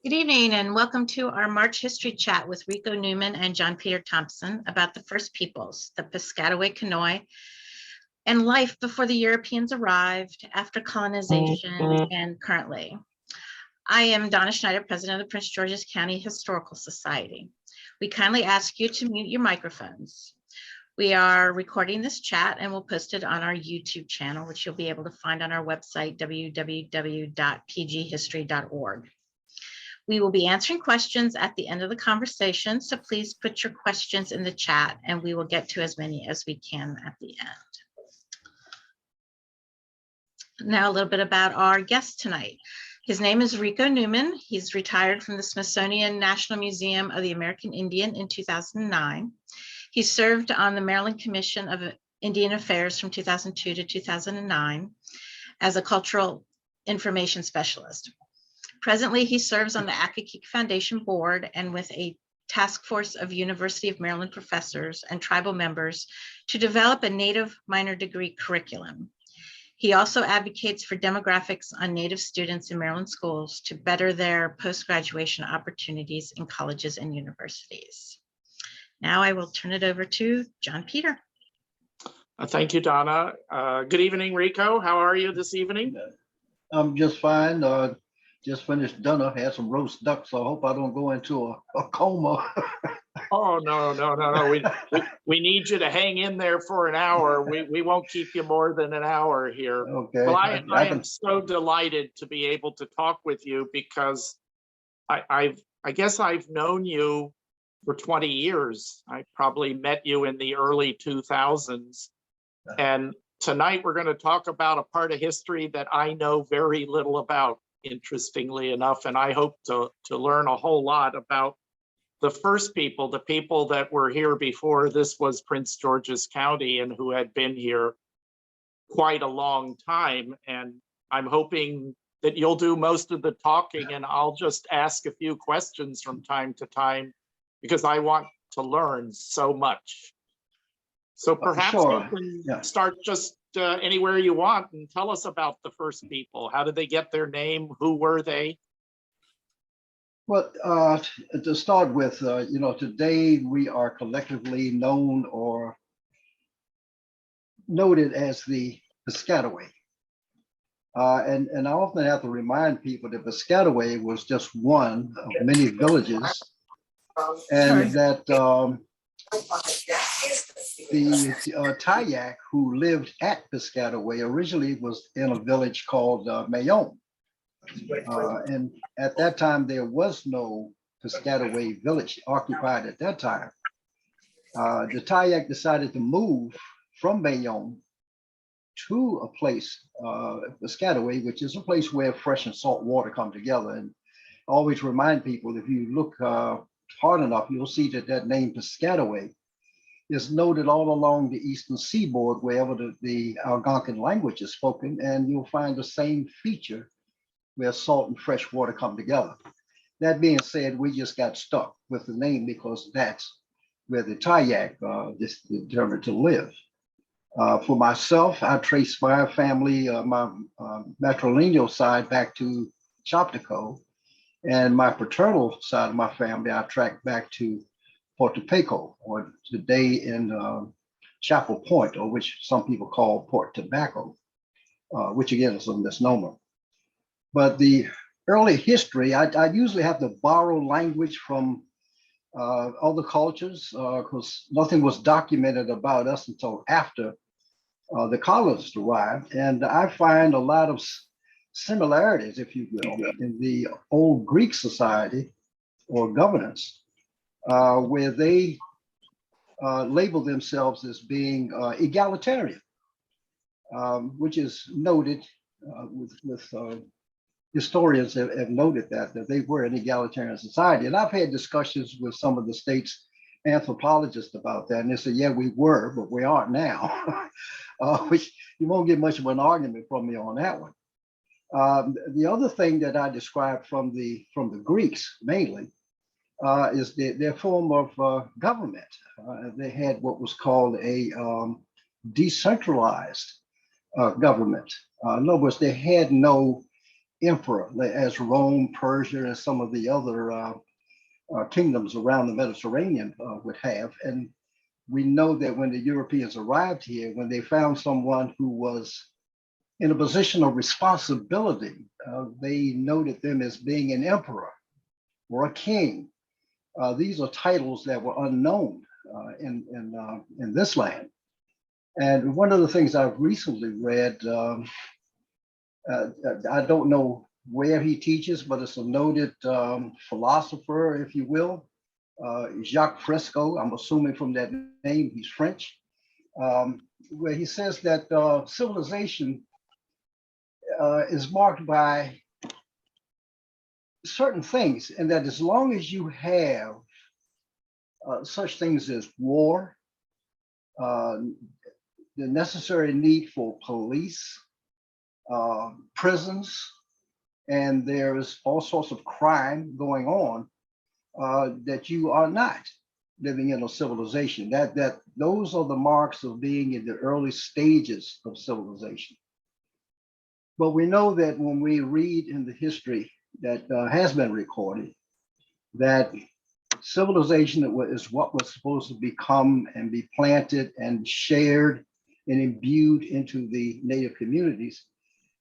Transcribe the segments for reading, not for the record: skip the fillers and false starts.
Good evening and welcome to our March history chat with Rico Newman and John Peter Thompson about the First Peoples, the Piscataway Conoy, and life before the Europeans arrived, after colonization, and currently. I am Donna Schneider, president of the Prince George's County Historical Society. We kindly ask you to mute your microphones. We are recording this chat and we'll post it on our YouTube channel, which you'll be able to find on our website, www.pghistory.org. We will be answering questions at the end of the conversation, so please put your questions in the chat and we will get to as many as we can at the end. Now a little bit about our guest tonight. His name is Rico Newman. He's retired from the Smithsonian National Museum of the American Indian in 2009. He served on the Maryland Commission of Indian Affairs from 2002 to 2009 as a cultural information specialist. Presently, he serves on the Accokeek Foundation Board and with a task force of University of Maryland professors and tribal members to develop a Native minor degree curriculum. He also advocates for demographics on Native students in Maryland schools to better their post-graduation opportunities in colleges and universities. Now I will turn it over to John Peter. Thank you, Donna. Good evening, Rico. How are you this evening? I'm just fine. Just finished dinner, had some roast duck, so I hope I don't go into a coma. Oh, no. We need you to hang in there for an hour. We won't keep you more than an hour here. Okay. Well, I am so delighted to be able to talk with you because I guess I've known you for 20 years. I probably met you in the early 2000s. And tonight we're going to talk about a part of history that I know very little about, interestingly enough, and I hope to learn a whole lot about the first people, the people that were here before this was Prince George's County and who had been here quite a long time. And I'm hoping that you'll do most of the talking and I'll just ask a few questions from time to time because I want to learn so much. So perhaps Sure. you can start just anywhere you want and tell us about the first people. How did they get their name? Who were they? Well, to start with, today we are collectively known or noted as the Piscataway. And I often have to remind people that Piscataway was just one of many villages, and that the Tayak who lived at Piscataway originally was in a village called Mayom. And at that time, there was no Piscataway village occupied at that time. The Tayak decided to move from Mayom to a place, Piscataway, which is a place where fresh and salt water come together. And I always remind people, if you look hard enough, you'll see that name Piscataway is noted all along the eastern seaboard, wherever the Algonquin language is spoken, and you'll find the same feature where salt and fresh water come together. That being said, we just got stuck with the name because that's where the Tayak determined to live. For myself, I trace my family, my matrilineal side back to Choptico, and my paternal side of my family, I track back to Puerto Pico, or today in Chapel Point, or which some people call Port Tobacco, which again is a misnomer. But the early history, I usually have to borrow language from other cultures because nothing was documented about us until after the colonists arrived. And I find a lot of similarities, if you will, in the old Greek society or governance, where they label themselves as being egalitarian, which is noted with historians have noted that they were an egalitarian society. And I've had discussions with some of the state's anthropologists about that. And they said, yeah, we were, but we aren't now. Which you won't get much of an argument from me on that one. The other thing that I described from the Greeks mainly is their form of government. They had what was called a decentralized government. In other words, they had no emperor, as Rome, Persia, and some of the other kingdoms around the Mediterranean would have. And we know that when the Europeans arrived here, when they found someone who was in a position of responsibility, they noted them as being an emperor or a king. These are titles that were unknown in this land. And one of the things I've recently read, I don't know where he teaches, but it's a noted philosopher, if you will, Jacques Fresco. I'm assuming from that name, he's French, where he says that civilization is marked by certain things, and that as long as you have such things as war, the necessary need for police, prisons, and there's all sorts of crime going on, that you are not living in a civilization. That those are the marks of being in the early stages of civilization. But we know that when we read in the history that has been recorded, that civilization is what was supposed to become and be planted and shared and imbued into the native communities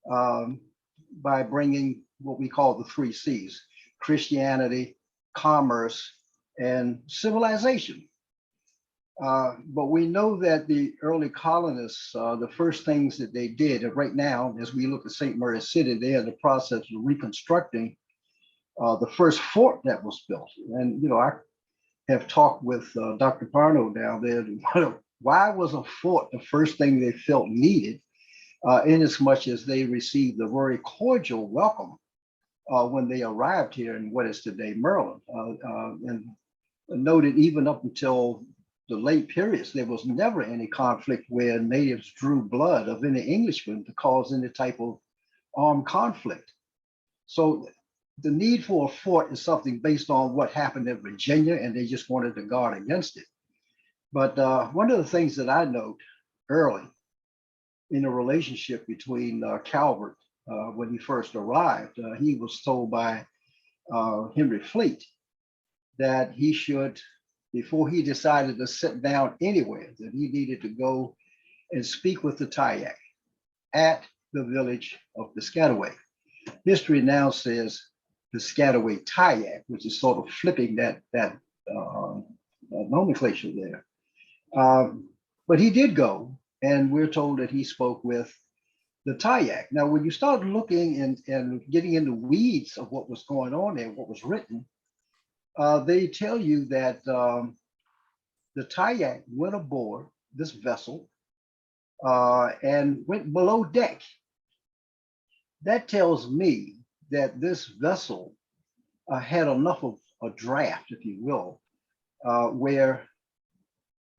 by bringing what we call the 3 C's: Christianity, commerce, and civilization. But we know that the early colonists, the first things that they did, and right now, as we look at St. Mary's City, they're in the process of reconstructing the first fort that was built. And, you know, I have talked with Dr. Parno down there. Why was a fort the first thing they felt needed, in as much as they received a very cordial welcome when they arrived here in what is today Maryland. And noted even up until the late periods, there was never any conflict where natives drew blood of any Englishman to cause any type of armed conflict. So the need for a fort is something based on what happened in Virginia, and they just wanted to guard against it. But one of the things that I note early in a relationship between Calvert, when he first arrived, he was told by Henry Fleet that he should, before he decided to sit down anywhere, that he needed to go and speak with the Tayak at the village of Piscataway. History now says Piscataway Tayak, which is sort of flipping that nomenclature there. But he did go, and we're told that he spoke with the Tayak. Now, when you start looking and getting into weeds of what was going on there, what was written, they tell you that the Tayak went aboard this vessel and went below deck. That tells me that this vessel had enough of a draft, if you will, where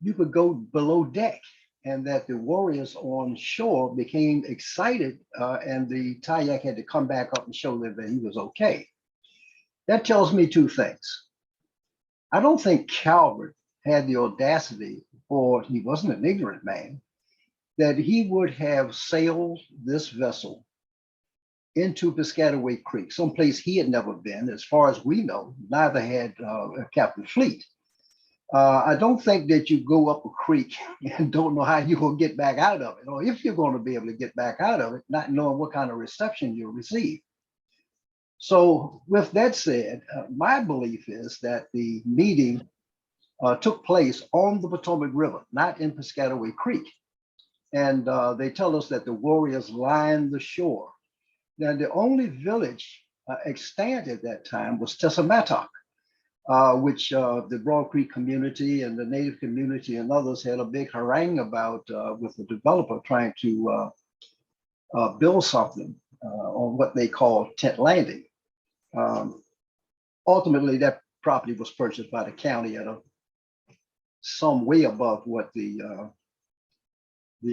you could go below deck, and that the warriors on shore became excited, and the Tayak had to come back up and show them that he was okay. That tells me 2 things. I don't think Calvert had the audacity, or he wasn't an ignorant man, that he would have sailed this vessel into Piscataway Creek, someplace he had never been. As far as we know, neither had Captain Fleet. I don't think that you go up a creek and don't know how you're going to get back out of it, or if you're going to be able to get back out of it, not knowing what kind of reception you'll receive. So with that said, my belief is that the meeting took place on the Potomac River, not in Piscataway Creek. And they tell us that the warriors lined the shore. Now, the only village extant at that time was Tessamattock, which the Broad Creek community and the Native community and others had a big harangue about with the developer trying to build something on what they call Tent Landing. Ultimately, that property was purchased by the county at some way above what the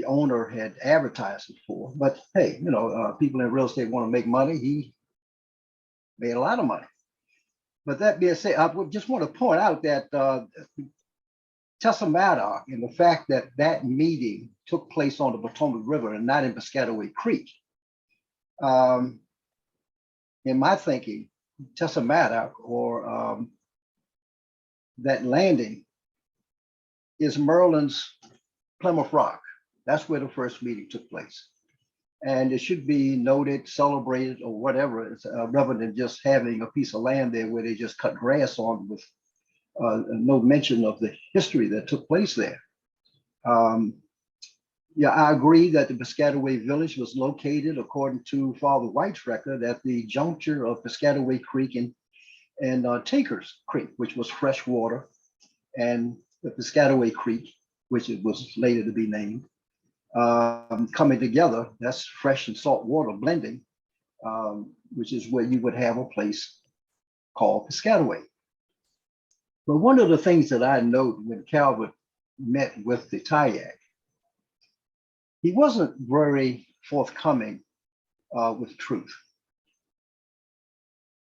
owner had advertised it for. But hey, you know, people in real estate want to make money. He made a lot of money. But that being said, I just want to point out that Tessamattock and the fact that that meeting took place on the Potomac River and not in Piscataway Creek in my thinking, Tessamata or that landing is Merlin's Plymouth Rock. That's where the first meeting took place. And it should be noted, celebrated, or whatever, rather than just having a piece of land there where they just cut grass on with no mention of the history that took place there. Yeah, I agree that the Piscataway Village was located, according to Father White's record, at the juncture of Piscataway Creek and Tinker's Creek, which was fresh water, and the Piscataway Creek, which it was later to be named, coming together. That's fresh and salt water blending, which is where you would have a place called Piscataway. But one of the things that I note when Calvert met with the Tayak, he wasn't very forthcoming with truth.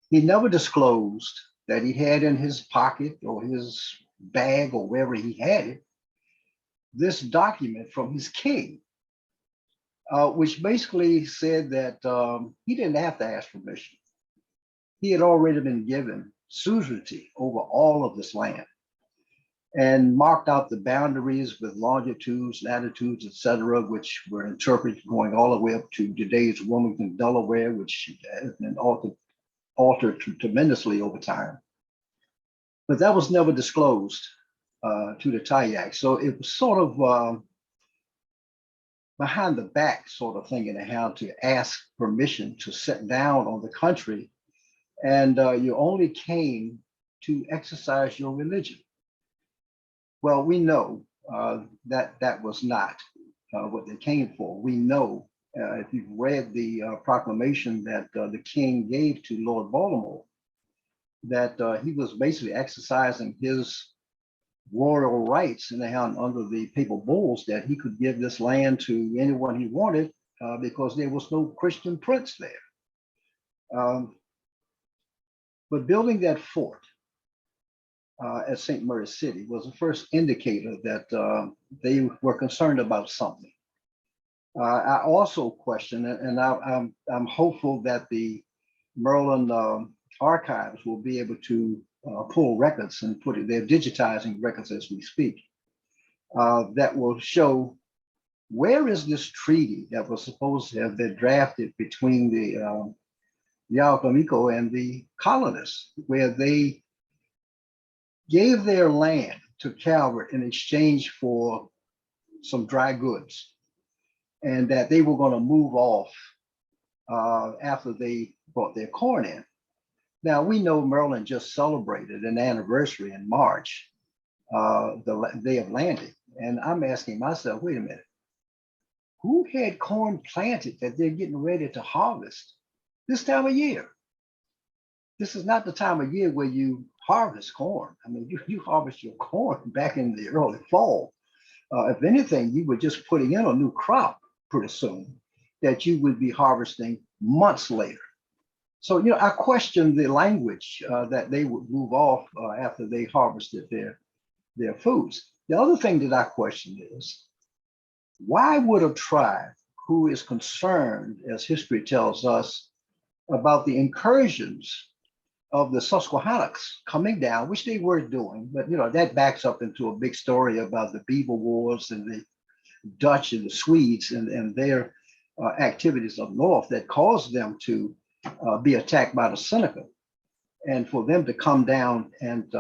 He never disclosed that he had in his pocket or his bag or wherever he had it, this document from his king, which basically said that he didn't have to ask permission. He had already been given suzerainty over all of this land and marked out the boundaries with longitudes, latitudes, etc., which were interpreted going all the way up to today's Wilmington, Delaware, which has been altered tremendously over time. But that was never disclosed to the Tayak. So it was sort of behind the back sort of thing, and how to ask permission to sit down on the country, and you only came to exercise your religion. Well, we know that that was not what they came for. We know, if you've read the proclamation that the king gave to Lord Baltimore, that he was basically exercising his royal rights in the hand under the papal bulls, that he could give this land to anyone he wanted because there was no Christian prince there. But building that fort at St. Mary's City was the first indicator that they were concerned about something. I also question, and I'm hopeful that the Merlin archives will be able to pull records and put it, they're digitizing records as we speak, that will show where is this treaty that was supposed to have been drafted between the Yaocomico and the colonists, where they gave their land to Calvert in exchange for some dry goods, and that they were going to move off after they brought their corn in. Now, we know Maryland just celebrated an anniversary in March, the day of landing. And I'm asking myself, wait a minute, who had corn planted that they're getting ready to harvest this time of year? This is not the time of year where you harvest corn. I mean, you harvest your corn back in the early fall. If anything, you were just putting in a new crop pretty soon that you would be harvesting months later. So, you know, I question the language that they would move off after they harvested their foods. The other thing that I question is, why would a tribe who is concerned, as history tells us, about the incursions of the Susquehannocks coming down, which they were doing, but you know, that backs up into a big story about the Beaver Wars and the Dutch and the Swedes and their activities up north that caused them to be attacked by the Seneca, and for them to come down and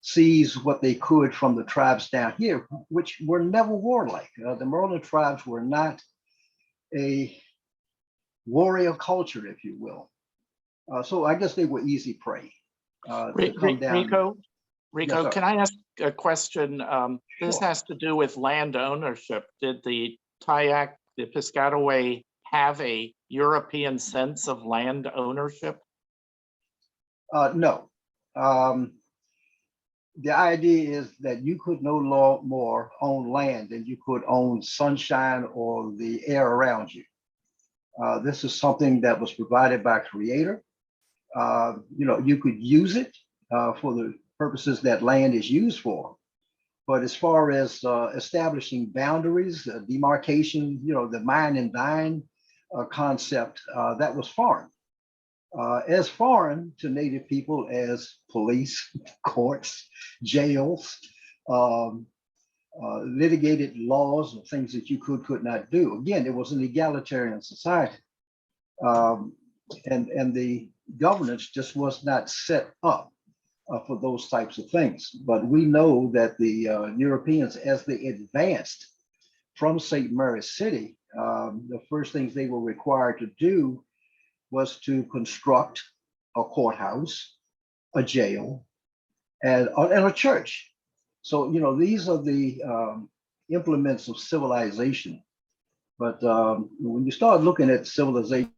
seize what they could from the tribes down here, which were never warlike. The Merlin tribes were not a warrior culture, if you will. So I guess they were easy prey. Rico, Yes, can I ask a question? This Sure. has to do with land ownership. Did the Tayak, the Piscataway, have a European sense of land ownership? No. The idea is that you could no more own land than you could own sunshine or the air around you. This is something that was provided by Creator. You know, you could use it for the purposes that land is used for. But as far as establishing boundaries, demarcation, you know, the mine and dine concept, that was foreign. as foreign to Native people as police, courts, jails, um, litigated laws, or things that you could not do. Again, it was an egalitarian society. Um, and the governance just was not set up for those types of things. But we know that the Europeans, as they advanced from St. Mary's City, the first things they were required to do was to construct a courthouse, a jail, and a church. So, these are the implements of civilization. But when you start looking at civilization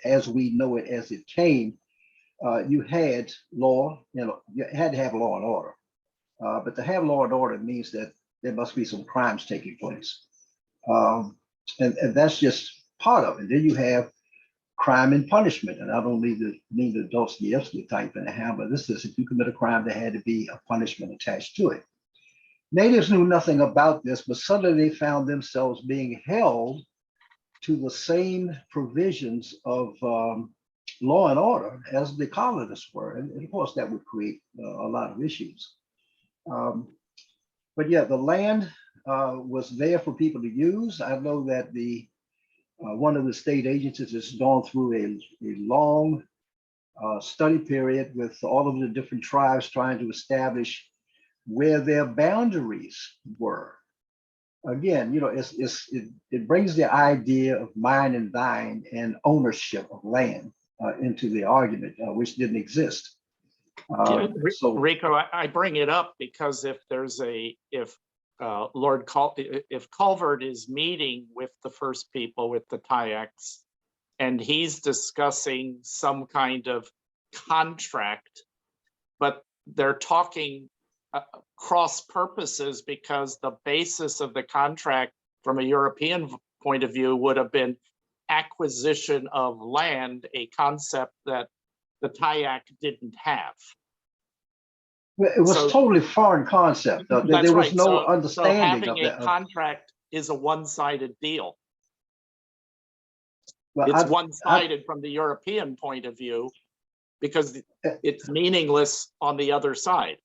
as we know it, as it came, you had law, you had to have law and order. But to have law and order means that there must be some crimes taking place. And that's just part of it. Then you have crime and punishment. And I don't mean the Dostoevsky type in a hand, but this is, if you commit a crime, there had to be a punishment attached to it. Natives knew nothing about this, but suddenly they found themselves being held to the same provisions of law and order as the colonists were. And of course, that would create a lot of issues. But yeah, the land was there for people to use. I know that one of the state agencies has gone through a long study period with all of the different tribes trying to establish where their boundaries were. Again, it brings the idea of mine and thine and ownership of land into the argument, which didn't exist. So Rico, I bring it up because if Culvert is meeting with the first people, with the Tayaks, and he's discussing some kind of contract, but they're talking cross purposes because the basis of the contract from a European point of view would have been acquisition of land, a concept that the Tayak didn't have. It was totally foreign concept. There was no understanding so having of a contract is a one-sided deal. Well, it's one-sided from the European point of view because it's meaningless on the other side.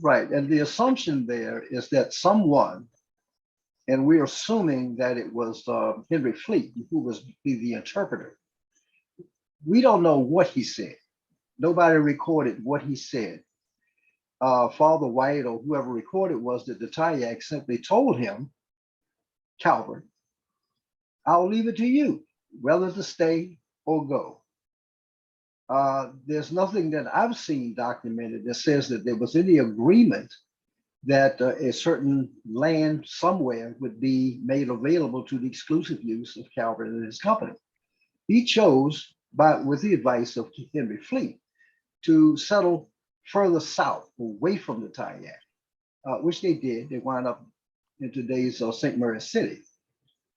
Right, and the assumption there is that someone, and we're assuming that it was Henry Fleet, who was the interpreter. We don't know what he said. Nobody recorded what he said. Father White or whoever recorded was that the Tayak simply told him, Calvert, I'll leave it to you, whether to stay or go. There's nothing that I've seen documented that says that there was any agreement that a certain land somewhere would be made available to the exclusive use of Calvert and his company. He chose, with the advice of Henry Fleet, to settle further south, away from the Tayak, which they did. They wound up in today's St. Mary's City.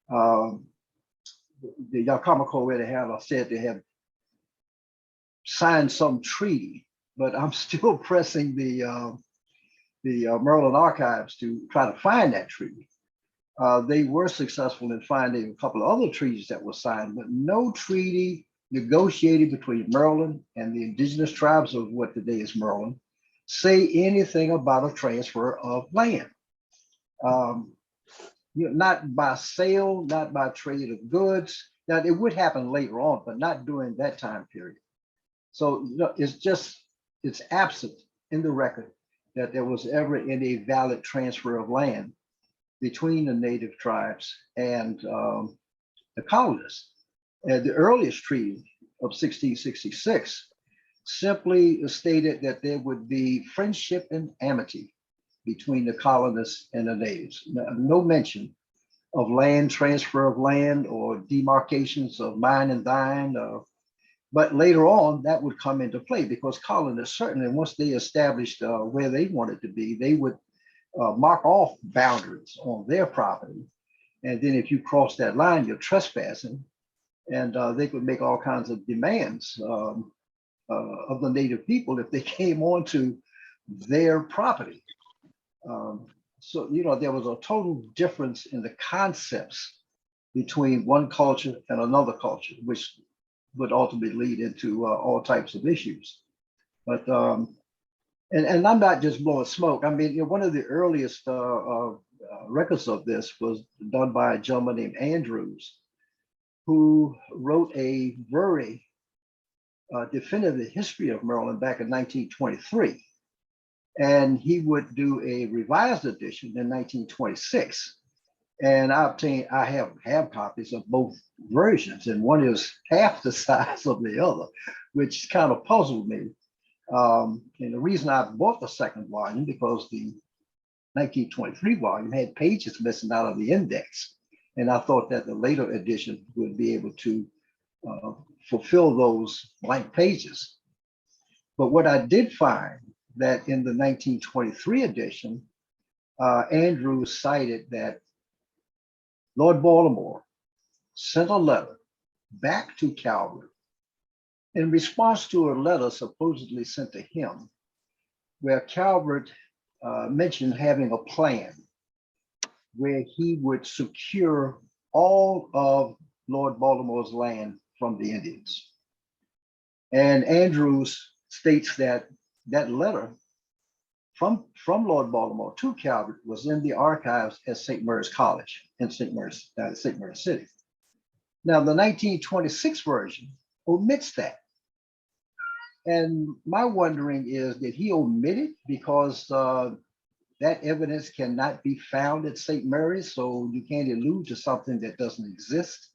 The Yakamako Redehana said they have signed some treaty, but I'm still pressing the Merlin archives to try to find that treaty. They were successful in finding a couple of other treaties that were signed, but no treaty negotiated between Merlin and the indigenous tribes of what today is Merlin say anything about a transfer of land. Not by sale, not by trade of goods. Now it would happen later on, but not during that time period. So it's absent in the record that there was ever any valid transfer of land between the native tribes and the colonists. And the earliest treaty of 1666 simply stated that there would be friendship and amity between the colonists and the natives. No mention of land, transfer of land, or demarcations of mine and thine. But later on, that would come into play because colonists certainly, once they established where they wanted to be, they would mark off boundaries on their property. And then if you cross that line, you're trespassing. And they could make all kinds of demands of the native people if they came onto their property. So, there was a total difference in the concepts between one culture and another culture, which would ultimately lead into all types of issues. But and I'm not just blowing smoke. I mean, one of the earliest records of this was done by a gentleman named Andrews, who wrote a very definitive history of Maryland back in 1923. And he would do a revised edition in 1926. And I have copies of both versions, and one is half the size of the other, which kind of puzzled me. And the reason I bought the second volume, because the 1923 volume had pages missing out of the index. And I thought that the later edition would be able to fulfill those blank pages. But what I did find that in the 1923 edition, Andrew cited that Lord Baltimore sent a letter back to Calvert in response to a letter supposedly sent to him, where Calvert mentioned having a plan where he would secure all of Lord Baltimore's land from the Indians. And Andrews states that that letter from Lord Baltimore to Calvert was in the archives at St. Mary's College in St. Mary's City. Now, the 1926 version omits that. And my wondering is, did he omit it because that evidence cannot be found at St. Mary's, so you can't allude to something that doesn't exist,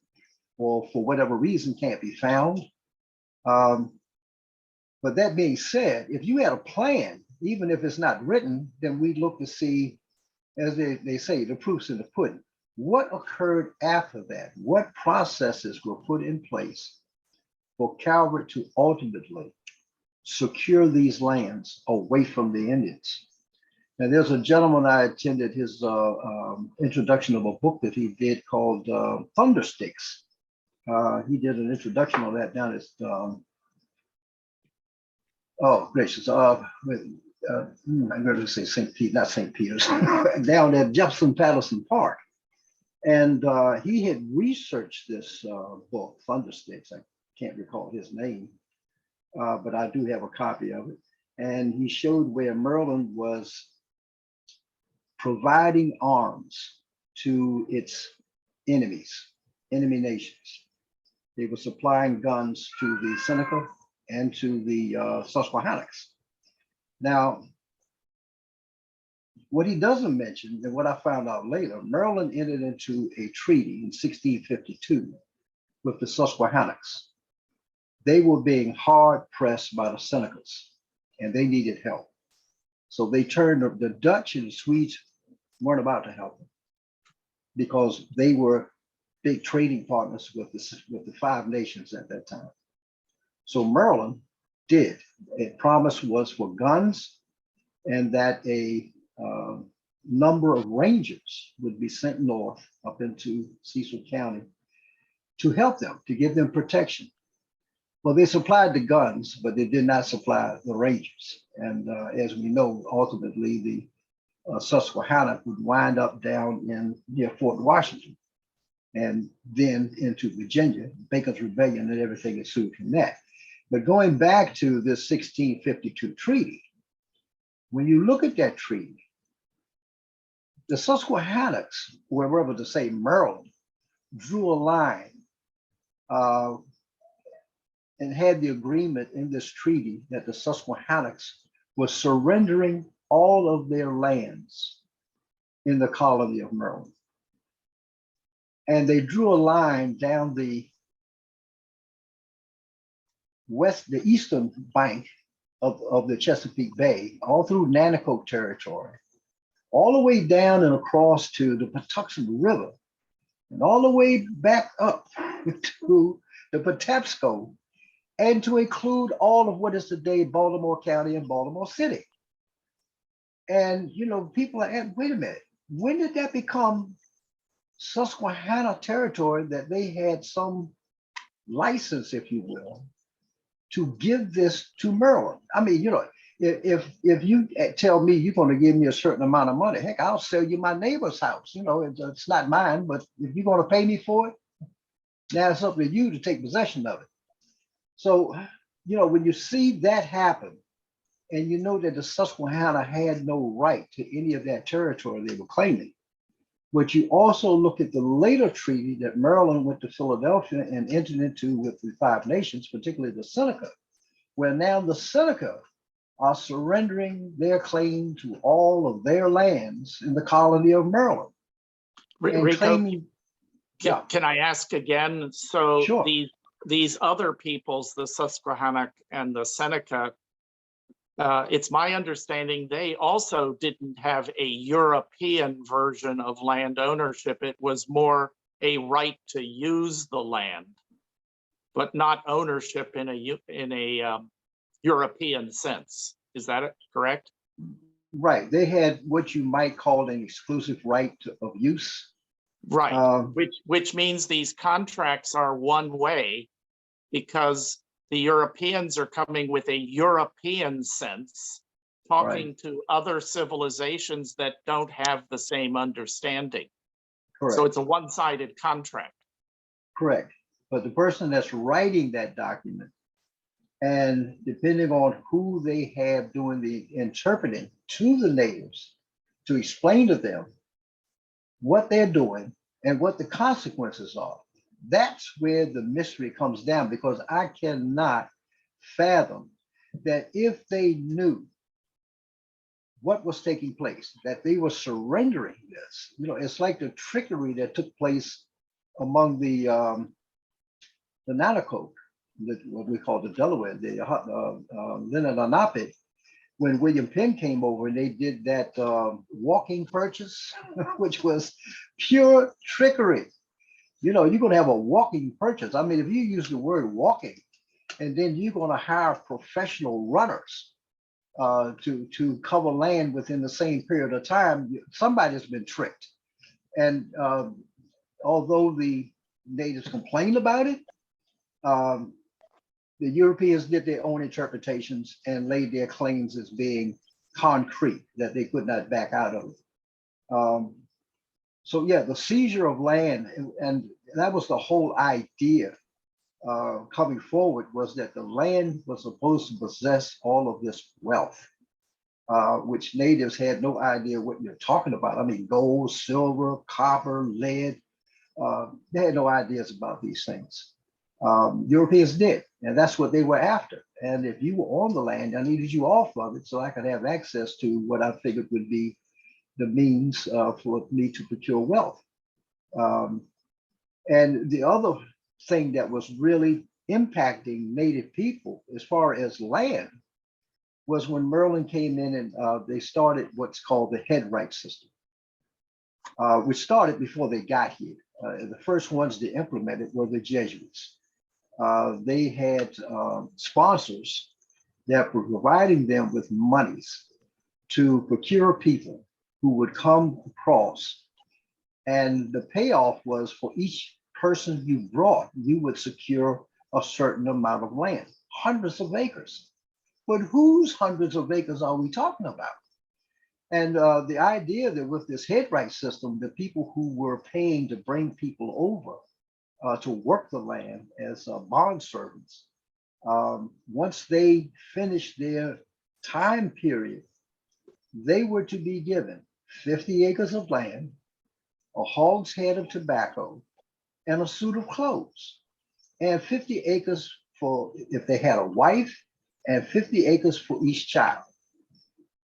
or for whatever reason can't be found? But that being said, if you had a plan, even if it's not written, then we look to see, as they say, the proof's in the pudding. What occurred after that? What processes were put in place for Calvert to ultimately secure these lands away from the Indians? And there's a gentleman, I attended his introduction of a book that he did called Thundersticks. He did an introduction on that down at, oh gracious, I'm going to say St. Pete, not St. Peter's, down at Jefferson Patterson Park. And he had researched this book, Thundersticks. I can't recall his name, but I do have a copy of it. And he showed where Maryland was providing arms to its enemies, enemy nations. They were supplying guns to the Seneca and to the Susquehannocks. Now, what he doesn't mention, and what I found out later, Maryland entered into a treaty in 1652 with the Susquehannocks. They were being hard pressed by the Senecas, and they needed help. So they turned, the Dutch and the Swedes weren't about to help them because they were big trading partners with the Five Nations at that time. So Maryland did. A promise was for guns, and that a number of rangers would be sent north up into Cecil County to help them, to give them protection. Well, they supplied the guns, but they did not supply the rangers. And as we know, ultimately the Susquehanna would wind up down in near Fort Washington, and then into Virginia, Bacon's Rebellion, and everything ensued from that. But going back to this 1652 treaty, when you look at that treaty, the Susquehannocks, wherever to say Maryland, drew a line and had the agreement in this treaty that the Susquehannocks were surrendering all of their lands in the colony of Maryland. And they drew a line down the eastern bank of the Chesapeake Bay, all through Nanticoke territory, all the way down and across to the Patuxent River, and all the way back up to the Patapsco, and to include all of what is today Baltimore County and Baltimore City. And people are asking, wait a minute, when did that become Susquehanna territory that they had some license, if you will, to give this to Maryland? I mean, if you tell me you're going to give me a certain amount of money, heck, I'll sell you my neighbor's house. It's not mine, but if you're going to pay me for it, now it's up to you to take possession of it. So, when you see that happen, and you know that the Susquehanna had no right to any of that territory they were claiming, but you also look at the later treaty that Maryland went to Philadelphia and entered into with the Five Nations, particularly the Seneca, where now the Seneca are surrendering their claim to all of their lands in the colony of Maryland. And Rico, claiming, yeah, can I ask again? So sure. these other peoples, the Susquehanna and the Seneca, it's my understanding they also didn't have a European version of land ownership. It was more a right to use the land, but not ownership in a European sense. Is that correct? Right. They had what you might call an exclusive right of use. Right. Which means these contracts are one way because the Europeans are coming with a European sense, talking to other civilizations that don't have the same understanding. Correct. So it's a one-sided contract. Correct. But the person that's writing that document, and depending on who they have doing the interpreting to the natives to explain to them what they're doing and what the consequences are, that's where the mystery comes down, because I cannot fathom that if they knew what was taking place, that they were surrendering this. It's like the trickery that took place among the Nanaco, what we call the Delaware, the Lenape, when William Penn came over and they did that walking purchase, which was pure trickery. You're going to have a walking purchase. I mean, if you use the word walking, and then you're going to hire professional runners to cover land within the same period of time, somebody's been tricked. And although the natives complained about it, the Europeans did their own interpretations and laid their claims as being concrete, that they could not back out of. So yeah, the seizure of land, and that was the whole idea coming forward, was that the land was supposed to possess all of this wealth, which natives had no idea what you're talking about. I mean, gold, silver, copper, lead. They had no ideas about these things. Europeans did, and that's what they were after. And if you were on the land, I needed you off of it so I could have access to what I figured would be the means for me to procure wealth. And the other thing that was really impacting Native people as far as land was when Maryland came in and they started what's called the head right system, which started before they got here. The first ones to implement it were the Jesuits. They had sponsors that were providing them with monies to procure people who would come across. And the payoff was for each person you brought, you would secure a certain amount of land, hundreds of acres. But whose hundreds of acres are we talking about? And the idea that with this head right system, the people who were paying to bring people over to work the land as bond servants, once they finished their time period, they were to be given 50 acres of land, a hog's head of tobacco, and a suit of clothes, and 50 acres for if they had a wife, and 50 acres for each child.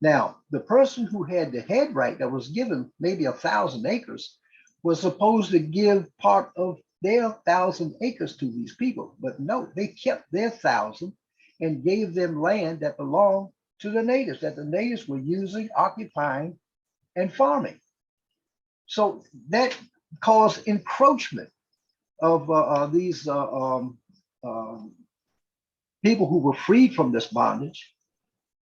Now, the person who had the head right that was given maybe 1,000 acres was supposed to give part of their 1,000 acres to these people, but no, they kept their 1,000 and gave them land that belonged to the natives, that the natives were using, occupying, and farming. So that caused encroachment of these people who were freed from this bondage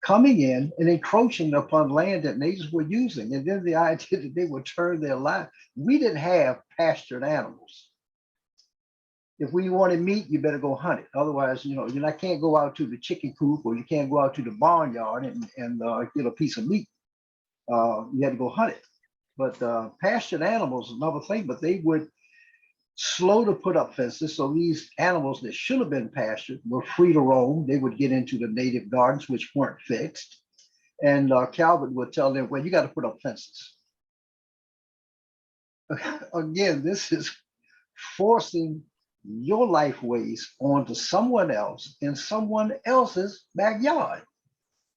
coming in and encroaching upon land that natives were using. And then the idea that they would turn their life. We didn't have pastured animals. If we wanted meat, you better go hunt it. Otherwise, you can't go out to the chicken coop, or you can't go out to the barnyard and get a piece of meat. You had to go hunt it. But pastured animals is another thing, but they would slow to put up fences. So these animals that should have been pastured were free to roam. They would get into the native gardens, which weren't fixed. And Calvert would tell them, well, you got to put up fences. Again, this is forcing your life ways onto someone else in someone else's backyard.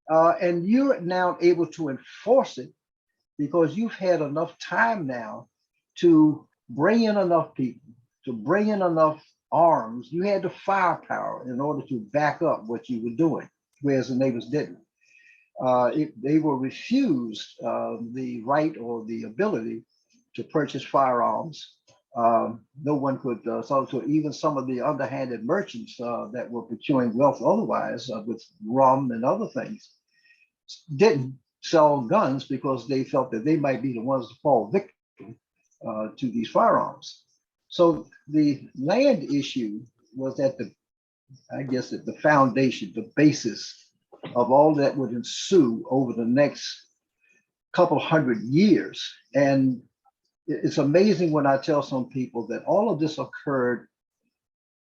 And you're now able to enforce it because you've had enough time now to bring in enough people, to bring in enough arms. You had the firepower in order to back up what you were doing, whereas the neighbors didn't. They were refused the right or the ability to purchase firearms. No one could, so even some of the underhanded merchants that were procuring wealth otherwise with rum and other things didn't sell guns because they felt that they might be the ones to fall victim to these firearms. So the land issue was at the, I guess, at the foundation, the basis of all that would ensue over the next couple hundred years. And it's amazing when I tell some people that all of this occurred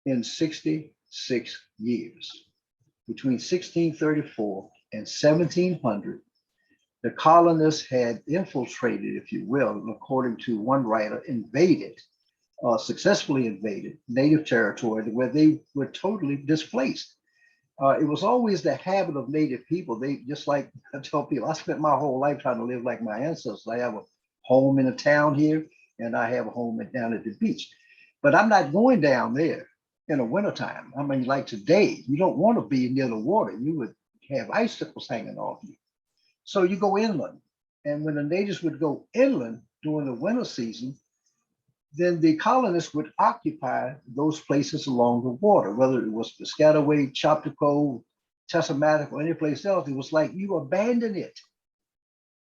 in 66 years. Between 1634 and 1700, the colonists had infiltrated, if you will, according to one writer, invaded, successfully invaded native territory where they were totally displaced. It was always the habit of native people. They, just like I tell people, I spent my whole life trying to live like my ancestors. I have a home in a town here, and I have a home down at the beach. But I'm not going down there in the wintertime. I mean, like today, you don't want to be near the water. You would have icicles hanging off you. So you go inland. And when the natives would go inland during the winter season, then the colonists would occupy those places along the water, whether it was Piscataway, Chapteco, Tessamatic, or any place else. It was like you abandon it.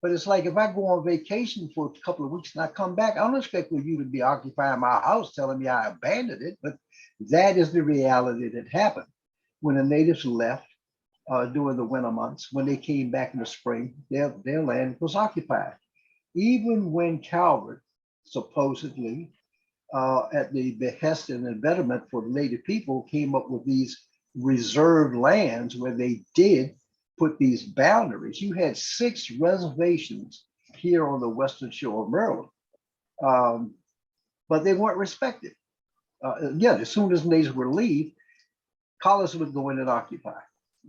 But it's like if I go on vacation for a couple of weeks and I come back, I don't expect for you to be occupying my house telling me I abandoned it. But that is the reality that happened. When the natives left during the winter months, when they came back in the spring, their land was occupied. Even when Calvert supposedly, at the behest and betterment for the native people, came up with these reserved lands where they did put these boundaries. You had 6 reservations here on the western shore of Maryland, but they weren't respected. Again, as soon as natives would leave, colonists would go in and occupy,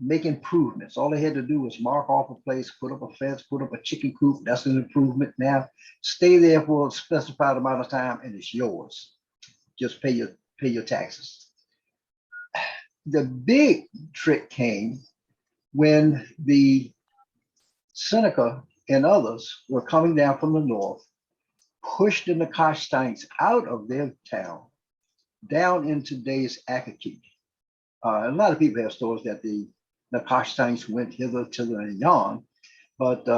make improvements. All they had to do was mark off a place, put up a fence, put up a chicken coop. That's an improvement. Now, stay there for a specified amount of time, and it's yours. Just pay your taxes. The big trick came when the Seneca and others were coming down from the north, pushed the Nacotchtanks out of their town, down in today's Akakeek. A lot of people have stories that the Nacotchtanks went hither, thither, and yon, but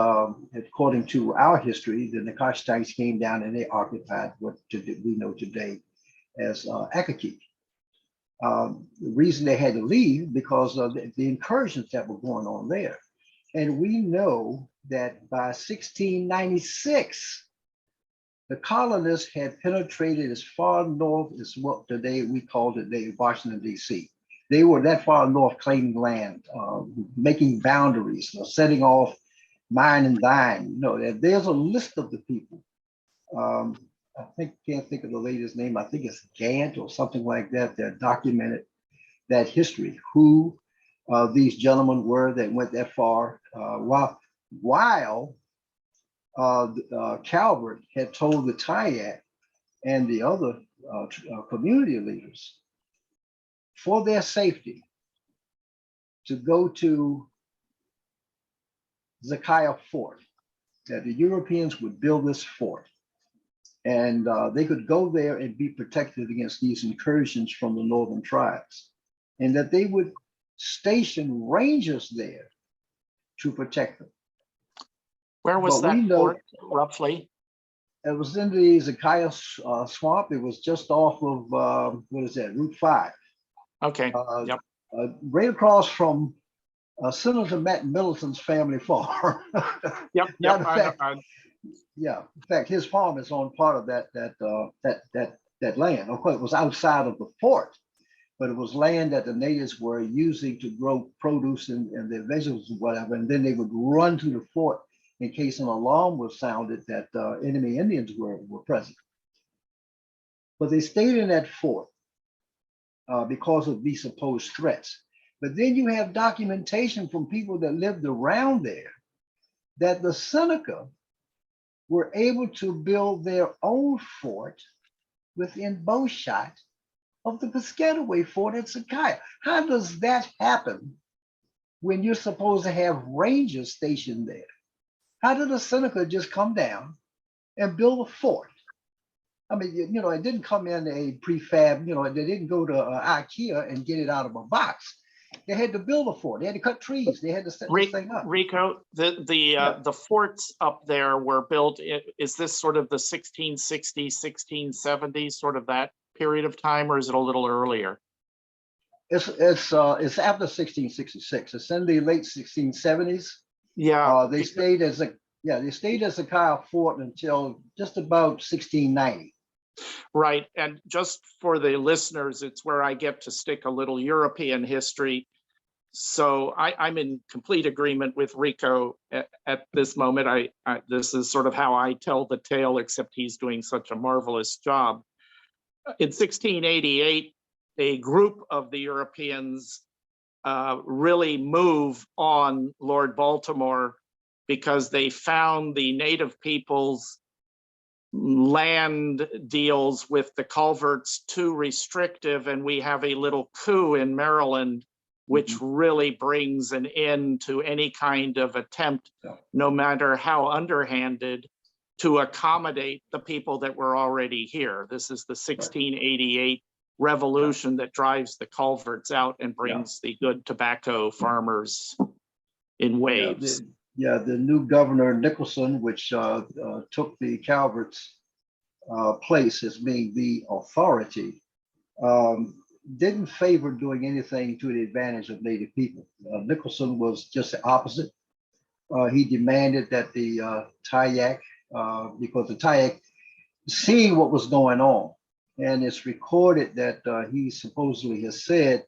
according to our history, the Nacotchtanks came down and they occupied what we know today as Akakeek. The reason they had to leave because of the incursions that were going on there. And we know that by 1696, the colonists had penetrated as far north as what today we call today Washington, D.C. They were that far north claiming land, making boundaries, setting off mine and thine. You know, there's a list of the people. Can't think of the lady's name. I think it's Gant or something like that. That documented that history, who these gentlemen were that went that far. While Calvert had told the Tayak and the other community leaders, for their safety, to go to Zakiah Fort, that the Europeans would build this fort. And they could go there and be protected against these incursions from the northern tribes, and that they would station rangers there to protect them. Where was that fort, roughly? It was in the Zakiah swamp. It was just off of, what is that, Route 5. Okay, yep. Right across from Senator Matt Middleton's family farm. Yep. Yeah, in fact, his farm is on part of that that land. Of course, it was outside of the fort, but it was land that the natives were using to grow produce and their vegetables and whatever. And then they would run to the fort in case an alarm was sounded that enemy Indians were present. But they stayed in that fort because of these supposed threats. But then you have documentation from people that lived around there that the Seneca were able to build their own fort within bowshot of the Piscataway fort at Sakai. How does that happen when you're supposed to have rangers stationed there? How did the Seneca just come down and build a fort? I mean, you know, it didn't come in a prefab, you know, they didn't go to IKEA and get it out of a box. They had to build a fort. They had to cut trees. They had to set this thing up. Rico, the forts up there were built, is this sort of the 1660s, 1670s, sort of that period of time, or is it a little earlier? It's after 1666. It's in the late 1670s. Yeah. They stayed as a Kyle fort until just about 1690. Right. And just for the listeners, it's where I get to stick a little European history. So I'm in complete agreement with Rico at this moment. This is sort of how I tell the tale, except he's doing such a marvelous job. In 1688, a group of the Europeans really move on Lord Baltimore because they found the native peoples' land deals with the culverts too restrictive, and we have a little coup in Maryland, which really brings an end to any kind of attempt, no matter how underhanded, to accommodate the people that were already here. This is the 1688 revolution that drives the culverts out and brings the good tobacco farmers in waves. The new governor Nicholson, which took the Calvert's place as being the authority, didn't favor doing anything to the advantage of Native people. Nicholson was just the opposite. He demanded that the Tayak, because the Tayak, seeing what was going on, and it's recorded that he supposedly has said,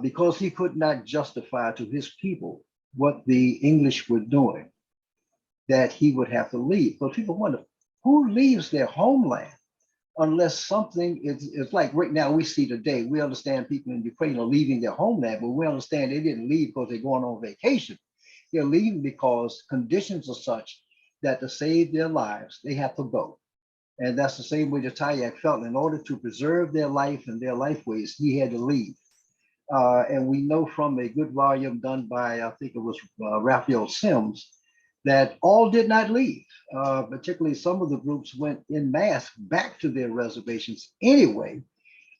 because he could not justify to his people what the English were doing, that he would have to leave. But people wonder, who leaves their homeland unless something is like right now we see today, we understand people in Ukraine are leaving their homeland, but we understand they didn't leave because they're going on vacation. They're leaving because conditions are such that to save their lives, they have to go. And that's the same way the Tayak felt. In order to preserve their life and their lifeways, he had to leave. And we know from a good volume done by, I think it was Raphael Sims, that all did not leave. Particularly some of the groups went en masse back to their reservations anyway,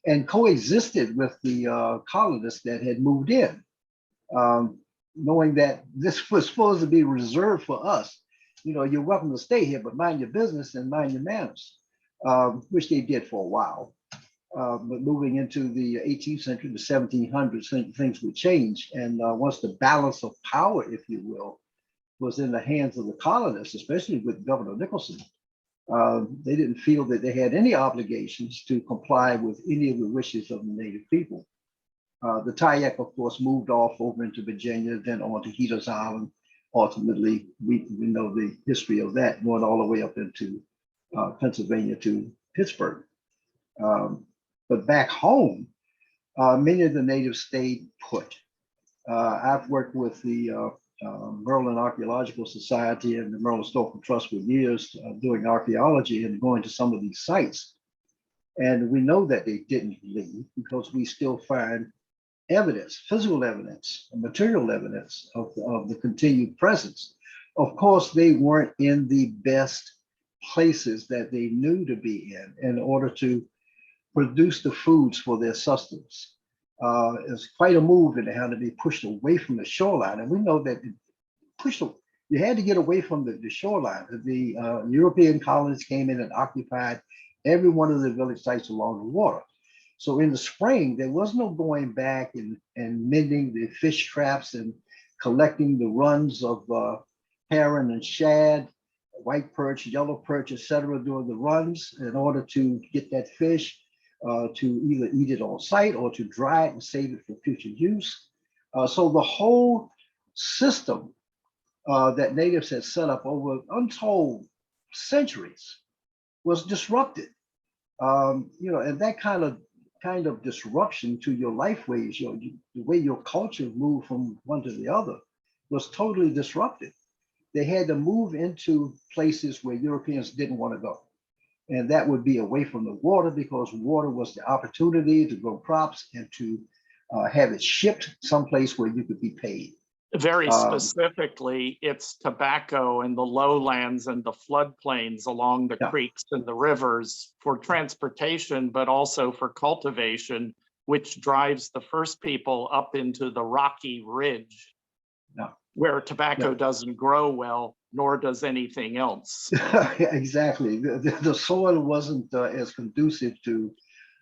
and coexisted with the colonists that had moved in, knowing that this was supposed to be reserved for us. You know, you're welcome to stay here, but mind your business and mind your manners, which they did for a while. But moving into the 18th century, the 1700s, things would change. And once the balance of power, if you will, was in the hands of the colonists, especially with Governor Nicholson, they didn't feel that they had any obligations to comply with any of the wishes of the native people. The Tayak, of course, moved off over into Virginia, then on to Heater's Island. Ultimately, we know the history of that, going all the way up into Pennsylvania to Pittsburgh. But back home, many of the natives stayed put. I've worked with the Maryland Archaeological Society and the Maryland Historical Trust for years doing archaeology and going to some of these sites. And we know that they didn't leave because we still find evidence, physical evidence, material evidence of the continued presence. Of course, they weren't in the best places that they knew to be in order to produce the foods for their sustenance. It's quite a move and they had to be pushed away from the shoreline. And we know that you had to get away from the shoreline. The European colonists came in and occupied every one of the village sites along the water. So in the spring, there was no going back and mending the fish traps and collecting the runs of herring and shad. white perch, yellow perch, etc., during the runs in order to get that fish to either eat it on site or to dry it and save it for future use. So the whole system that natives had set up over untold centuries was disrupted. And that kind of disruption to your life ways, the way your culture moved from one to the other, was totally disrupted. They had to move into places where Europeans didn't want to go. And that would be away from the water, because water was the opportunity to grow crops and to have it shipped someplace where you could be paid. Very specifically, it's tobacco in the lowlands and the floodplains along the creeks and the rivers for transportation, but also for cultivation, which drives the first people up into the rocky ridge where tobacco doesn't grow well, nor does anything else. Exactly. The soil wasn't as conducive to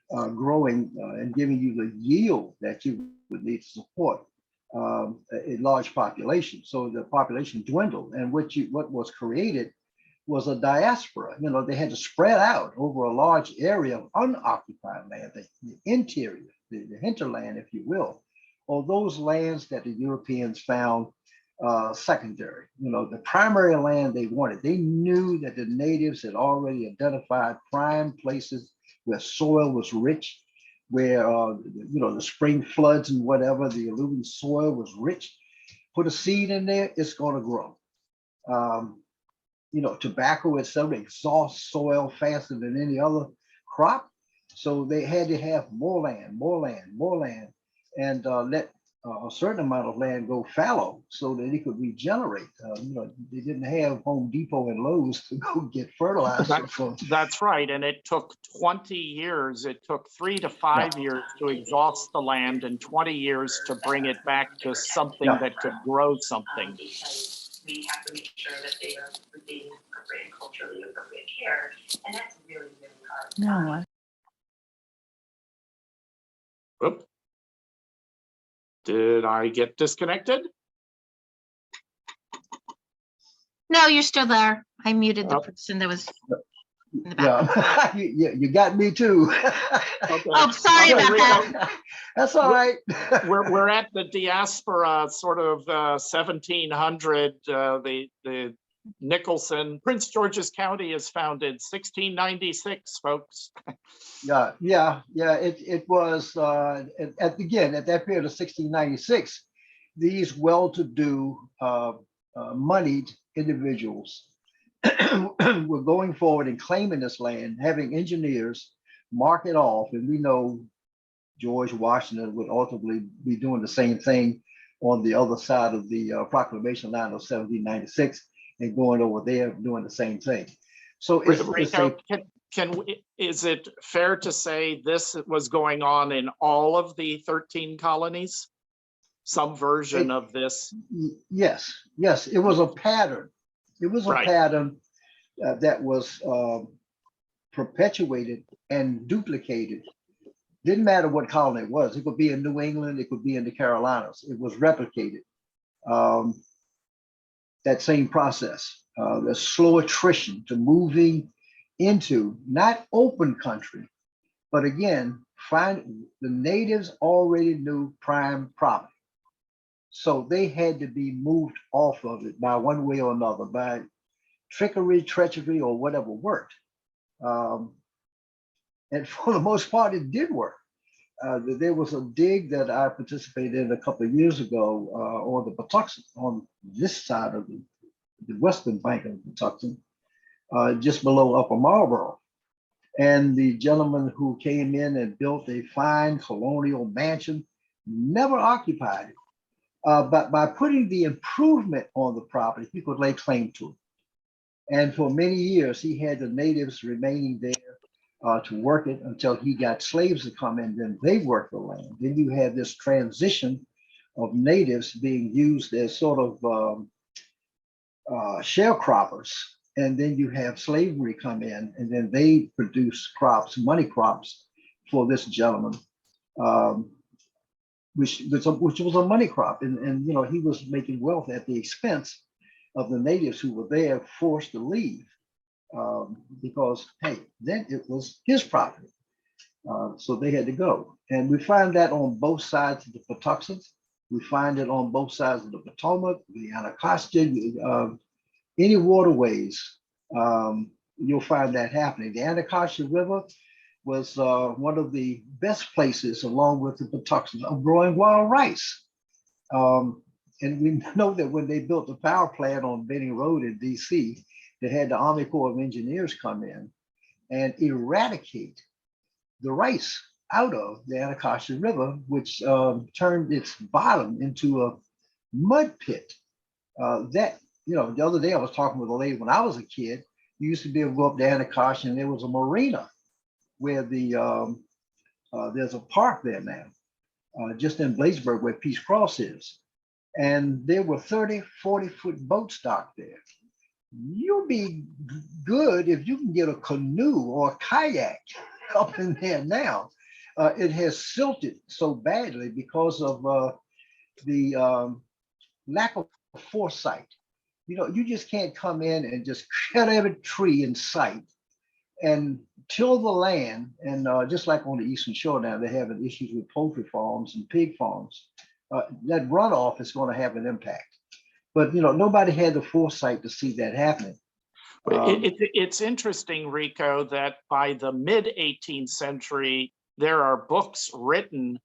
growing and giving you the yield that you would need to support a large population. So the population dwindled, and what was created was a diaspora. They had to spread out over a large area of unoccupied land, the interior, the hinterland, if you will, or those lands that the Europeans found secondary. The primary land they wanted. They knew that the natives had already identified prime places where soil was rich, where the spring floods and whatever, the alluvial soil was rich. Put a seed in there, it's going to grow. Tobacco itself exhausts soil faster than any other crop. So they had to have more land, and let a certain amount of land go fallow so that it could regenerate. They didn't have Home Depot and Lowe's to go get fertilizer. That's right. And it took 20 years. It took 3 to 5 years to exhaust the land and 20 years to bring it back to something that could grow something. We have to make sure that they are receiving appropriate, culturally appropriate care. And that's really, really hard. No. Oop. Did I get disconnected? No, you're still there. I muted the person that was in the back. You got me too. Okay. Oh, sorry about that. That's all right. We're at the diaspora, sort of 1700. The Nicholson, Prince George's County is founded 1696, folks. Yeah. It was at that period of 1696, these well-to-do, moneyed individuals were going forward and claiming this land, having engineers mark it off, and we know George Washington would ultimately be doing the same thing on the other side of the proclamation line of 1796 and going over there doing the same thing. So is it fair to say this was going on in all of the 13 colonies? Some version of this? Yes, it was a pattern. It was a pattern that was perpetuated and duplicated. Didn't matter what colony it was. It could be in New England, it could be in the Carolinas. It was replicated. That same process, the slow attrition to moving into not open country, but again, the natives already knew prime property. So they had to be moved off of it by one way or another, by trickery, treachery, or whatever worked. And for the most part, it did work. There was a dig that I participated in a couple of years ago on the Patuxent, on this side of the western bank of the Patuxent, just below Upper Marlboro. And the gentleman who came in and built a fine colonial mansion never occupied it. But by putting the improvement on the property, he could lay claim to it. And for many years, he had the natives remaining there to work it until he got slaves to come in, then they worked the land. Then you had this transition of natives being used as sort of sharecroppers. And then you have slavery come in, and then they produce crops, money crops for this gentleman, which was a money crop. And he was making wealth at the expense of the natives who were there forced to leave because, hey, then it was his property. So they had to go. And we find that on both sides of the Patuxent. We find it on both sides of the Potomac, the Anacostia, any waterways, you'll find that happening. The Anacostia River was one of the best places, along with the Patuxent, of growing wild rice. And we know that when they built the power plant on Benning Road in DC, they had the Army Corps of Engineers come in and eradicate the rice out of the Anacostia River, which turned its bottom into a mud pit. The other day I was talking with a lady when I was a kid. You used to be able to go up to Anacostia, and there was a marina where there's a park there now, just in Bladesburg where Peace Cross is. And there were 30, 40-foot boats docked there. You'll be good if you can get a canoe or a kayak up in there now. It has silted so badly because of the lack of foresight. You just can't come in and just cut every tree in sight and till the land. And just like on the Eastern Shore now, they're having issues with poultry farms and pig farms. That runoff is going to have an impact. But nobody had the foresight to see that happening. It's interesting, Rico, that by the mid-18th century, there are books written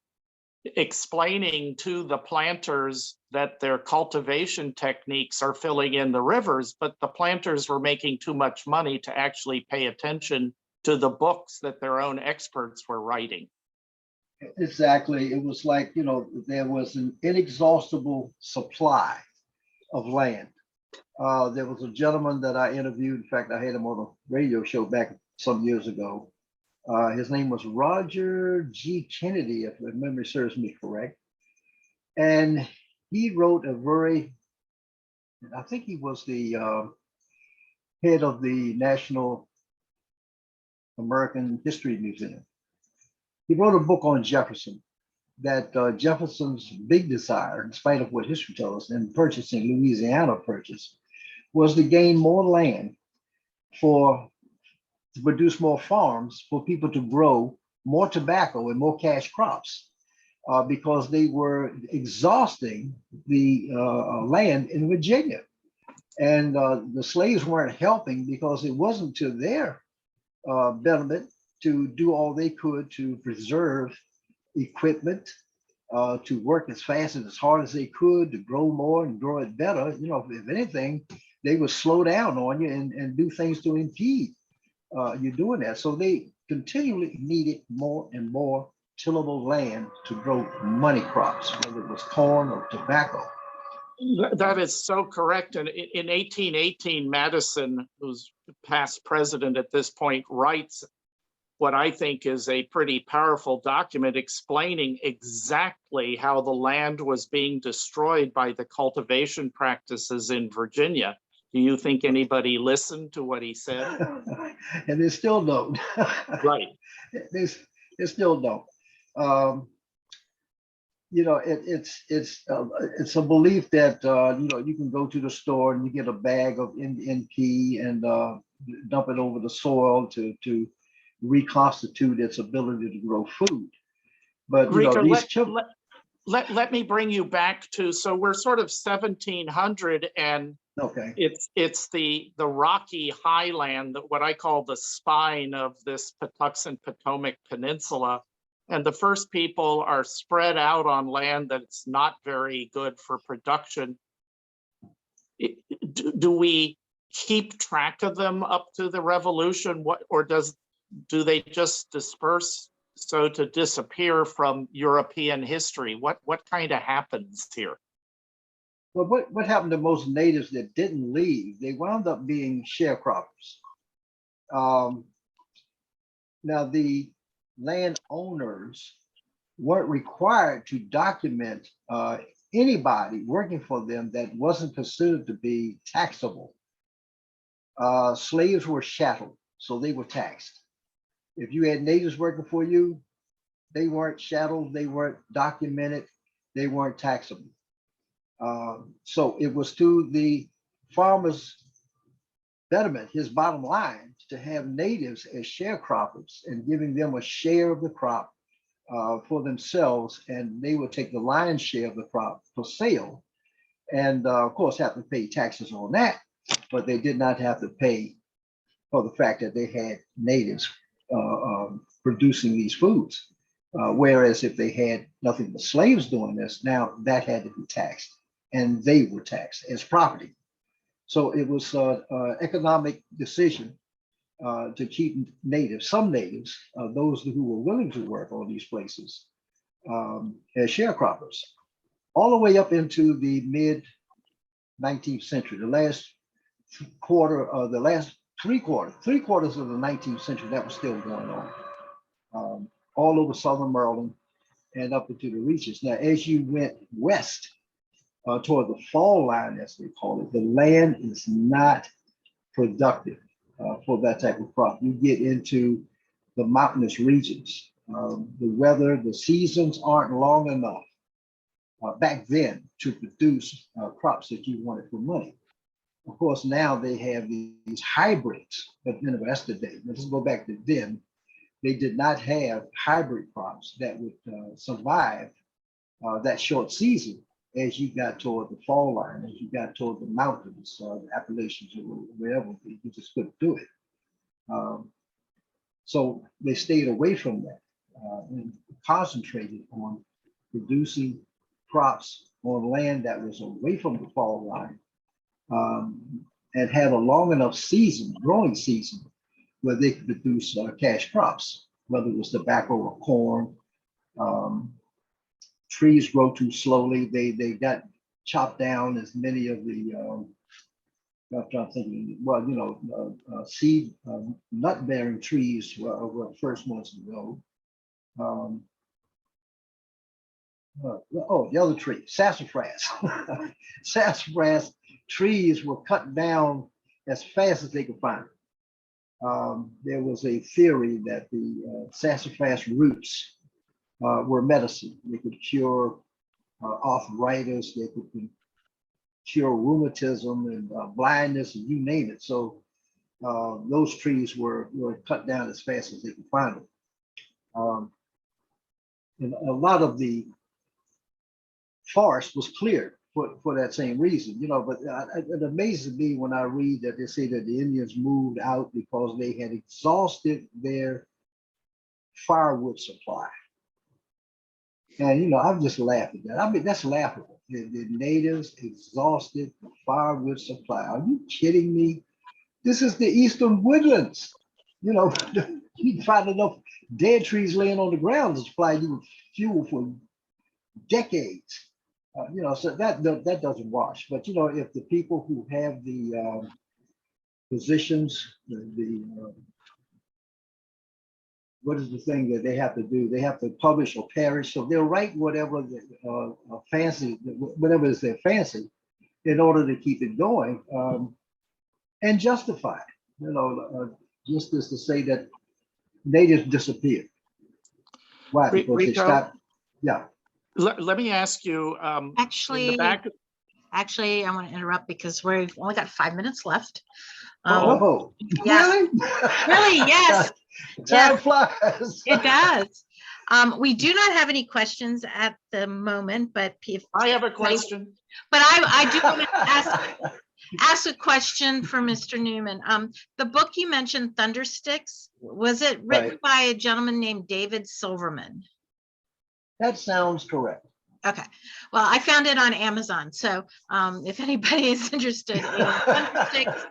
explaining to the planters that their cultivation techniques are filling in the rivers, but the planters were making too much money to actually pay attention to the books that their own experts were writing. Exactly. It was like, there was an inexhaustible supply of land. There was a gentleman that I interviewed. In fact, I had him on a radio show back some years ago. His name was Roger G. Kennedy, if my memory serves me correct. And he wrote I think he was the head of the National American History Museum. He wrote a book on Jefferson, that Jefferson's big desire, in spite of what history tells us, in purchasing Louisiana Purchase, was to gain more land to produce more farms for people to grow more tobacco and more cash crops, because they were exhausting the land in Virginia. And the slaves weren't helping because it wasn't to their betterment to do all they could to preserve equipment, to work as fast and as hard as they could, to grow more and grow it better. If anything, they would slow down on you and do things to impede you doing that. So they continually needed more and more tillable land to grow money crops, whether it was corn or tobacco. That is so correct. And in 1818, Madison, who's past president at this point, writes what I think is a pretty powerful document explaining exactly how the land was being destroyed by the cultivation practices in Virginia. Do you think anybody listened to what he said? And they still don't. Right. They still don't. It's a belief that you can go to the store and you get a bag of NP and dump it over the soil to reconstitute its ability to grow food. But Rico, these let me bring you back to, so we're sort of 1700, and okay, it's the rocky highland, what I call the spine of this Patuxent Potomac Peninsula. And the first people are spread out on land that's not very good for production. Do we keep track of them up to the Revolution? Do they just disperse so to disappear from European history? What kind of happens here? well, what happened to most natives that didn't leave? They wound up being sharecroppers. Now the landowners weren't required to document anybody working for them that wasn't considered to be taxable. Slaves were chattel, so they were taxed. If you had natives working for you, they weren't chattel, they weren't documented, they weren't taxable. So it was to the farmers' betterment, his bottom line, to have natives as sharecroppers and giving them a share of the crop for themselves, and they would take the lion's share of the crop for sale, and of course have to pay taxes on that, but they did not have to pay for the fact that they had natives producing these foods. Whereas if they had nothing but slaves doing this, now that had to be taxed, and they were taxed as property. So it was an economic decision to keep natives, some natives, those who were willing to work on these places, as sharecroppers, all the way up into the mid 19th century, the last quarter of the last three quarters of the 19th century, that was still going on, all over southern Maryland and up into the reaches. Now, as you went west toward the fall line, as they call it, the land is not productive for that type of crop. You get into the mountainous regions. The weather, the seasons aren't long enough back then to produce crops that you wanted for money. Of course, now they have these hybrids, but then that's the day. Let's go back to then. They did not have hybrid crops that would survive that short season as you got toward the fall line, as you got toward the mountains, the Appalachians, or wherever, you just couldn't do it. So they stayed away from that and concentrated on producing crops on land that was away from the fall line, and had a long enough season, growing season, where they could produce cash crops, whether it was tobacco or corn. Trees grow too slowly. They got chopped down, as many of the, I'm trying to think, well, you know, seed nut-bearing trees were the first ones to go. The other tree, sassafras. Sassafras trees were cut down as fast as they could find them. There was a theory that the sassafras roots were medicine. They could cure arthritis, they could cure rheumatism and blindness, and you name it. So those trees were cut down as fast as they could find them. And a lot of the forest was cleared for that same reason, you know, but it amazes me when I read that they say that the Indians moved out because they had exhausted their firewood supply. And, you know, I'm just laughing at that. I mean, that's laughable. The natives exhausted the firewood supply. Are you kidding me? This is the Eastern woodlands. You know, you can find enough dead trees laying on the ground to supply you with fuel for decades. You know, so that doesn't wash. But, you know, if the people who have the positions, what is the thing that they have to do? They have to publish or perish. So they'll write whatever fancy, whatever is their fancy, in order to keep it going and justify it. You know, just as to say that natives disappeared. Why? Because Rico, they stopped. Yeah. Let me ask you. Actually, in the back. Actually, I want to interrupt because we've only got 5 minutes left. Yes. Really? Really? Yes. Time flies. It does. We do not have any questions at the moment, but if I have a question. But I do want to ask a question for Mr. Newman. The book you mentioned, Thundersticks, was it written by a gentleman named David Silverman? That sounds correct. Okay. Well, I found it on Amazon. So if anybody is interested in Thundersticks,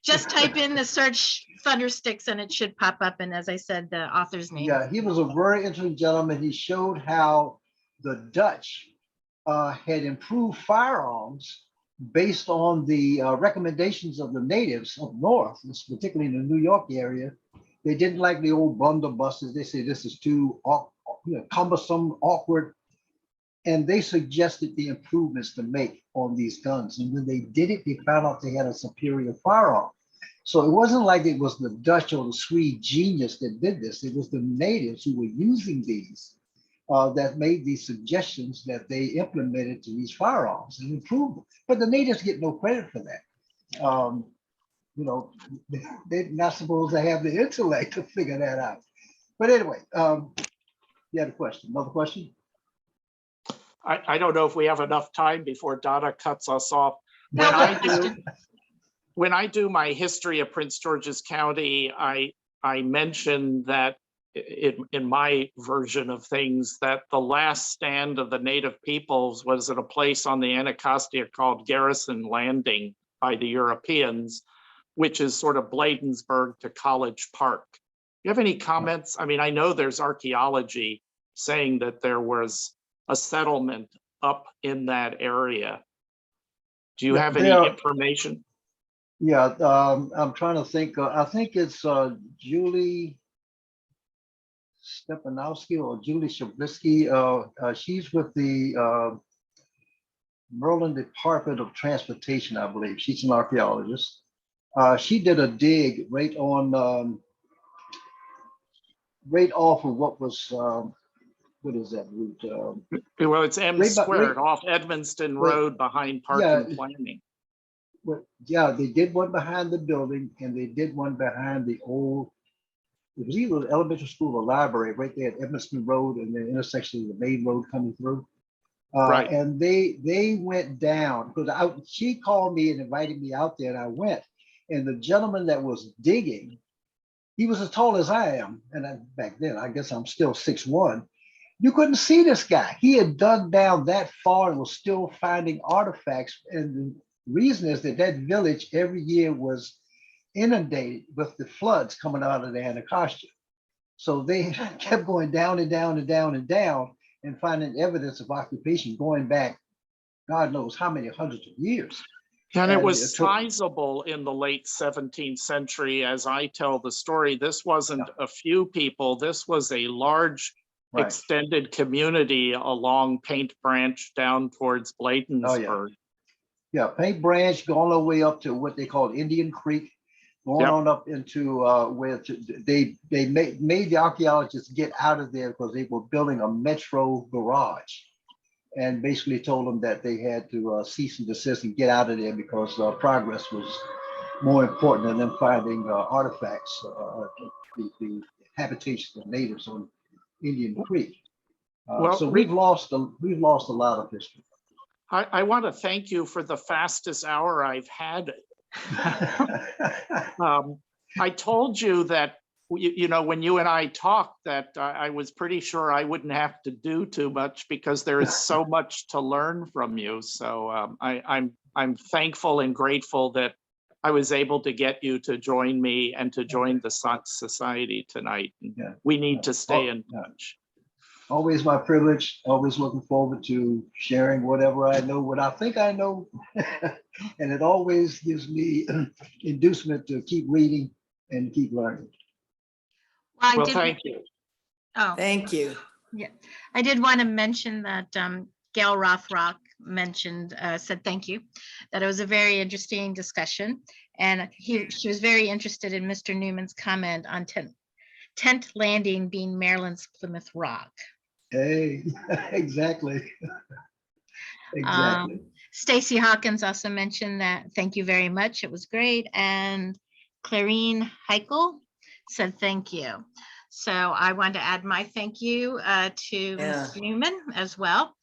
just type in the search Thundersticks and it should pop up. And as I said, the author's name. Yeah, he was a very interesting gentleman. He showed how the Dutch had improved firearms based on the recommendations of the natives up north, particularly in the New York area. They didn't like the old blunderbusses. They say this is too cumbersome, awkward. And they suggested the improvements to make on these guns. And when they did it, they found out they had a superior firearm. So it wasn't like it was the Dutch or the Swede genius that did this. It was the natives who were using these that made these suggestions that they implemented to these firearms and improved them. But the natives get no credit for that. You know, they're not supposed to have the intellect to figure that out. But anyway, you had a question, another question? I don't know if we have enough time before Donna cuts us off. No, When I do my history of Prince George's County, I mention that in my version of things that the last stand of the native peoples was at a place on the Anacostia called Garrison Landing by the Europeans, which is sort of Bladensburg to College Park. Do you have any comments? I mean, I know there's archaeology saying that there was a settlement up in that area. Do you have any information? Yeah, I'm trying to think. I think it's Julie Stepanowski or Julie Shablisky. She's with the Maryland Department of Transportation, I believe. She's an archaeologist. She did a dig right on, right off of what was, what is that route? Well, it's M squared off Edmonston Road behind Park and Planning. Well, yeah, they did one behind the building and they did one behind the old, it was either the elementary school or library right there at Edmonston Road and the intersection of the main road coming through. Right. And they went down because she called me and invited me out there and I went. And the gentleman that was digging, he was as tall as I am. And back then, I guess I'm still 6'1". You couldn't see this guy. He had dug down that far and was still finding artifacts. And the reason is that that village every year was inundated with the floods coming out of the Anacostia. So they kept going down and down and down and down and finding evidence of occupation going back, God knows how many hundreds of years. And it was sizable in the late 17th century. As I tell the story, this wasn't a few people. This was a large extended community along Paint Branch down towards Bladensburg. Yeah, Paint Branch going all the way up to what they call Indian Creek, going on up into where they made the archaeologists get out of there because they were building a metro garage, and basically told them that they had to cease and desist and get out of there because progress was more important than them finding artifacts, the habitation of natives on Indian Creek. So we've lost a lot of history. I want to thank you for the fastest hour I've had. I told you that, you know, when you and I talked that I was pretty sure I wouldn't have to do too much because there is so much to learn from you. So I'm thankful and grateful that I was able to get you to join me and to join the society tonight. We need to stay in touch. Always my privilege, always looking forward to sharing whatever I know, what I think I know. And it always gives me inducement to keep reading and keep learning. Well, thank you. Oh, Thank you. yeah. I did want to mention that Gail Rothrock mentioned, said thank you, that it was a very interesting discussion. And she was very interested in Mr. Newman's comment on tent landing being Maryland's Plymouth Rock. Hey, exactly. Exactly. Stacy Hawkins also mentioned that, thank you very much, it was great. And Clarine Heichel said thank you. So I want to add my thank you to Mr. Newman as well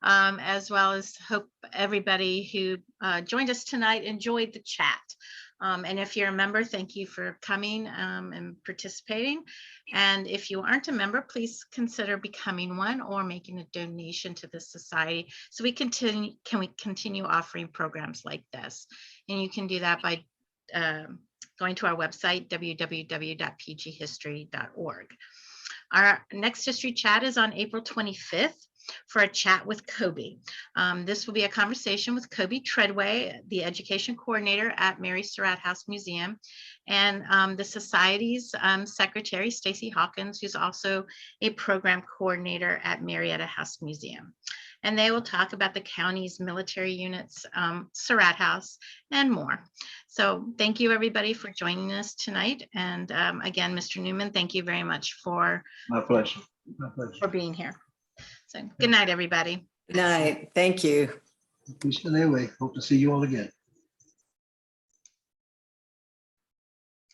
as hope everybody who joined us tonight enjoyed the chat. And if you're a member, thank you for coming and participating. And if you aren't a member, please consider becoming one or making a donation to the society so we can continue offering programs like this. And you can do that by going to our website, www.pghistory.org. Our next history chat is on April 25th. For a chat with Kobe. This will be a conversation with Kobe Treadway, the education coordinator at Mary Surratt House Museum, and the Society's secretary, Stacy Hawkins, who's also a program coordinator at Marietta House Museum. And they will talk about the county's military units, Surratt House, and more. So thank you, everybody, for joining us tonight. And again, Mr. Newman, thank you very much for My pleasure. My pleasure. for being here. So good night, everybody. Good night. Thank you. Anyway, hope to see you all again.